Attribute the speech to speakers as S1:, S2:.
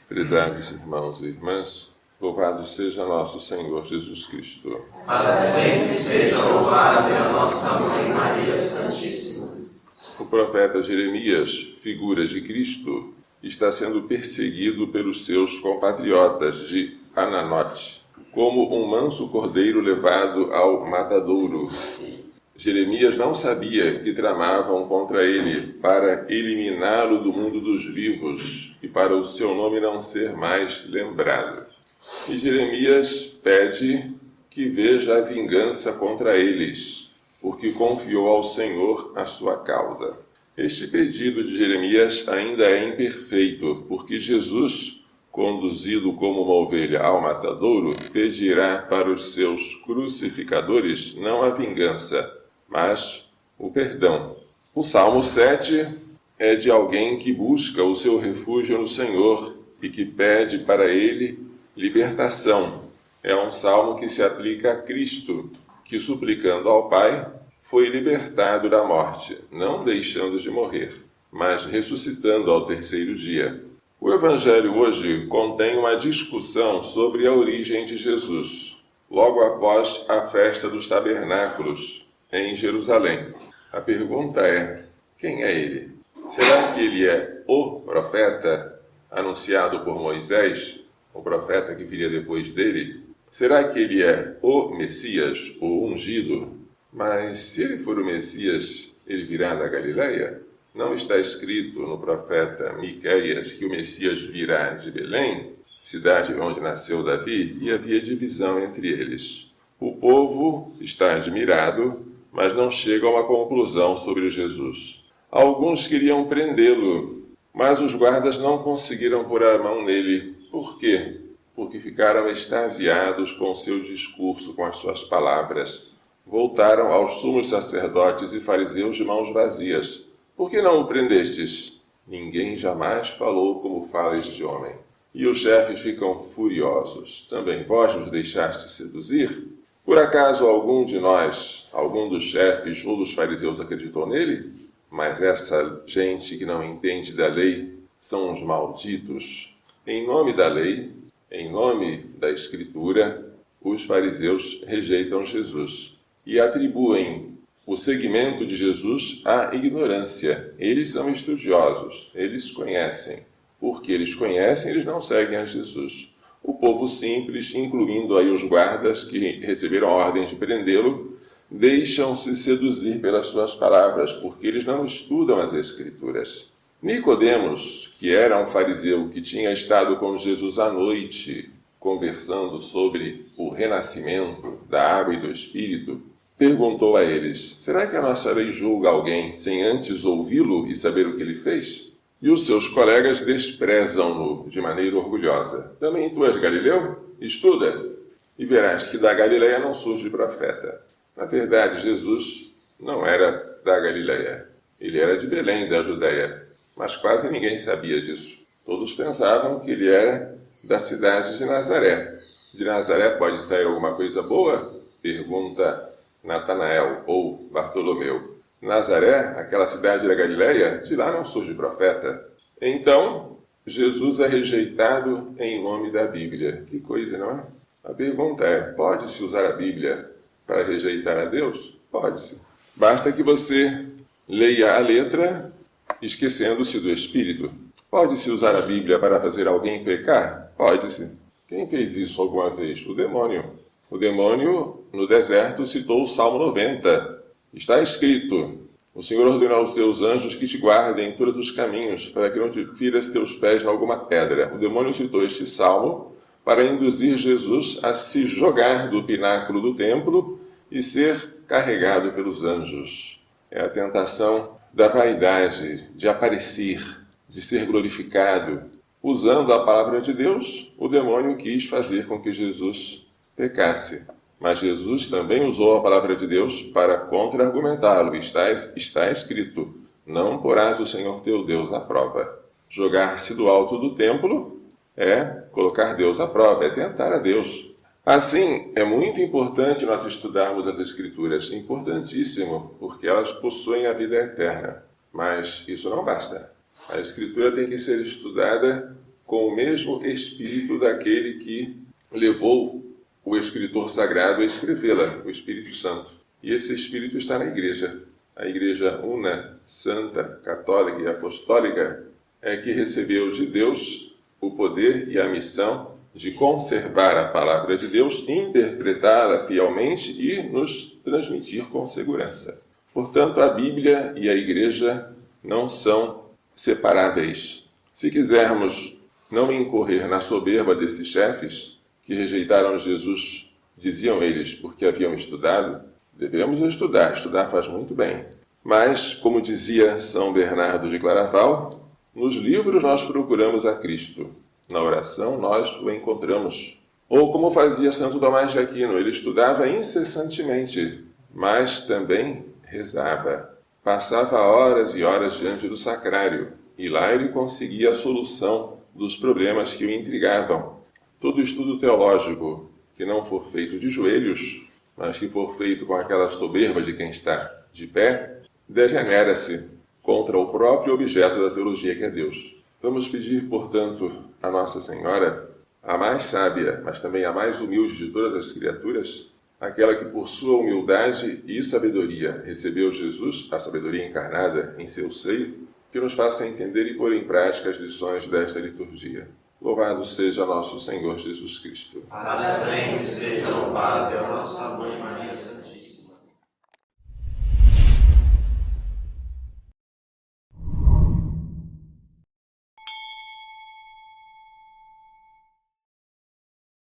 S1: Prezados irmãos e irmãs, louvado seja nosso Senhor Jesus Cristo.
S2: Para sempre seja louvado a nossa Mãe Maria Santíssima.
S1: O profeta Jeremias, figura de Cristo, está sendo perseguido pelos seus compatriotas de Ananote, como um manso cordeiro levado ao matadouro. Jeremias não sabia que tramavam contra ele para eliminá-lo do mundo dos vivos e para o seu nome não ser mais lembrado. E Jeremias pede que veja a vingança contra eles, porque confiou ao Senhor a sua causa. Este pedido de Jeremias ainda é imperfeito, porque Jesus, conduzido como uma ovelha ao matadouro, pedirá para os seus crucificadores não a vingança, mas o perdão. O Salmo 7 é de alguém que busca o seu refúgio no Senhor e que pede para ele libertação. É um salmo que se aplica a Cristo, que suplicando ao Pai, foi libertado da morte, não deixando de morrer, mas ressuscitando ao terceiro dia. O Evangelho hoje contém uma discussão sobre a origem de Jesus, logo após a festa dos tabernáculos, em Jerusalém. A pergunta é: quem é ele? Será que ele é o profeta anunciado por Moisés, o profeta que viria depois dele? Será que ele é o Messias, o ungido? Mas se ele for o Messias, ele virá da Galileia? Não está escrito no profeta Miqueias que o Messias virá de Belém, cidade onde nasceu Davi, e havia divisão entre eles. O povo está admirado, mas não chega a uma conclusão sobre Jesus. Alguns queriam prendê-lo, mas os guardas não conseguiram pôr a mão nele. Por quê? Porque ficaram extasiados com o seu discurso, com as suas palavras. Voltaram aos sumos sacerdotes e fariseus de mãos vazias. Por que não o prendestes? Ninguém jamais falou como fala este homem. E os chefes ficam furiosos. Também vós nos deixastes seduzir? Por acaso algum de nós, algum dos chefes ou dos fariseus acreditou nele? Mas essa gente que não entende da lei são os malditos. Em nome da lei, em nome da Escritura, os fariseus rejeitam Jesus e atribuem o seguimento de Jesus à ignorância. Eles são estudiosos, eles conhecem. Porque eles conhecem, eles não seguem a Jesus. O povo simples, incluindo aí os guardas que receberam a ordem de prendê-lo, deixam-se seduzir pelas suas palavras, porque eles não estudam as Escrituras. Nicodemos, que era um fariseu que tinha estado com Jesus à noite, conversando sobre o renascimento da água e do Espírito, perguntou a eles: será que a nossa lei julga alguém sem antes ouvi-lo e saber o que ele fez? E os seus colegas desprezam-no de maneira orgulhosa. Também tu és galileu? Estuda, e verás que da Galileia não surge profeta. Na verdade, Jesus não era da Galileia. Ele era de Belém, da Judéia. Mas quase ninguém sabia disso. Todos pensavam que ele era da cidade de Nazaré. De Nazaré pode sair alguma coisa boa? Pergunta Natanael ou Bartolomeu. Nazaré, aquela cidade da Galileia, de lá não surge profeta. Então, Jesus é rejeitado em nome da Bíblia. Que coisa, não é? A pergunta é: pode-se usar a Bíblia para rejeitar a Deus? Pode-se. Basta que você leia a letra, esquecendo-se do Espírito. Pode-se usar a Bíblia para fazer alguém pecar? Pode-se. Quem fez isso alguma vez? O demônio. O demônio, no deserto, citou o Salmo 90. Está escrito: o Senhor ordenou aos seus anjos que te guardem em todos os caminhos, para que não te firas teus pés em alguma pedra. O demônio citou este salmo para induzir Jesus a se jogar do pináculo do templo e ser carregado pelos anjos. É a tentação da vaidade, de aparecer, de ser glorificado. Usando a palavra de Deus, o demônio quis fazer com que Jesus pecasse. Mas Jesus também usou a palavra de Deus para contra-argumentá-lo. Está escrito: não porás o Senhor teu Deus à prova. Jogar-se do alto do templo é colocar Deus à prova, é tentar a Deus. Assim, é muito importante nós estudarmos as Escrituras, importantíssimo, porque elas possuem a vida eterna. Mas isso não basta. A Escritura tem que ser estudada com o mesmo espírito daquele que levou o escritor sagrado a escrevê-la, o Espírito Santo. E esse Espírito está na Igreja. A Igreja una, santa, católica e apostólica é que recebeu de Deus o poder e a missão de conservar a palavra de Deus, interpretá-la fielmente e nos transmitir com segurança. Portanto, a Bíblia e a Igreja não são separáveis. Se quisermos não incorrer na soberba desses chefes que rejeitaram Jesus, diziam eles, porque haviam estudado, devemos estudar faz muito bem. Mas, como dizia São Bernardo de Claraval, nos livros nós procuramos a Cristo, na oração nós o encontramos. Ou como fazia Santo Tomás de Aquino, ele estudava incessantemente, mas também rezava. Passava horas e horas diante do sacrário, e lá ele conseguia a solução dos problemas que o intrigavam. Todo estudo teológico que não for feito de joelhos, mas que for feito com aquela soberba de quem está de pé, degenera-se contra o próprio objeto da teologia, que é Deus. Vamos pedir, portanto, a Nossa Senhora, a mais sábia, mas também a mais humilde de todas as criaturas, aquela que por sua humildade e sabedoria recebeu Jesus, a sabedoria encarnada, em seu seio, que nos faça entender e pôr em prática as lições desta liturgia. Louvado seja nosso Senhor Jesus Cristo.
S2: Para sempre seja louvado, nosso